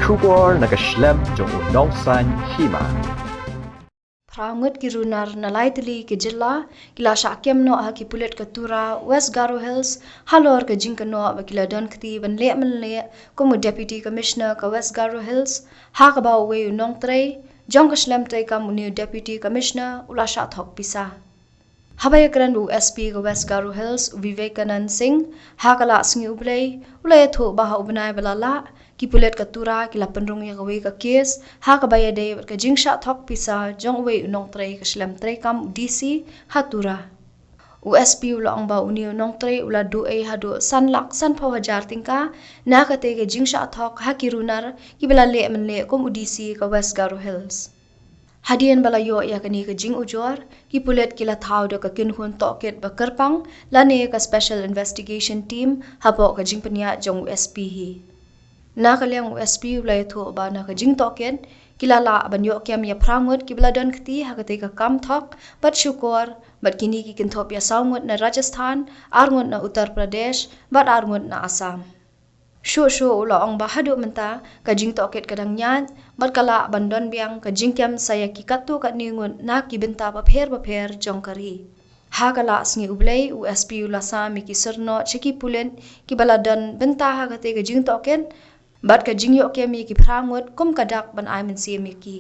Shubor nakaslem jong Nongtrei Hima. Ngut ki runar na Tylli ki Jylla kila syakem no ha ki pulet ketura West Garo Hills halor ke jing no ba kila don kti ban le men le como deputy commissioner ka West Garo Hills ha ka ba we Nongtrei jong ka slem tei kam new deputy commissioner ula sha Thok pisa habaya kran SP ka West Garo Hills Vivekanand Singh ha kala sngi ublei ulai tho ba ha ubnai balala ki pulet ketura kila penrung ya gawe ka kes ha ka baya de ka jingsha Thok pisa jong we Nongtrei ka slem trei kam DC hatura USP ula ang ba uni Nongtrei ula du ai hadu san lak san phaw hajar tingka na ka te ka jingsha Thok ha ki runar ki bela le men le kom DC ka West Garo Hills hadian bala yo ya kani ka jing ujor ki pulet kila thau de ka kin hun toket ba karpang lane ka special investigation team habo ka jing penya jong USP hi na kalyang USP ulai tho ba na ka jing token kilala banyo kyam ya prangut kibla don kti hakate ka kam Thok bat shukor bat kini ki kinthop ya saungut na Rajasthan arngut na Uttar Pradesh bat arngut na Assam sho ula ong ba hadu menta ka jing toket kadang nyan bat kala bandon biang ka jing kyam saya ki katu ka ningun na ki benta ba pher jong kari ha kala sngi ublei USP ula sa mi ki serno chiki pulen ki bala don benta hakate ka jing token bat ka jing yo ke mi ki prangut kum kadak ban ai men si mi ki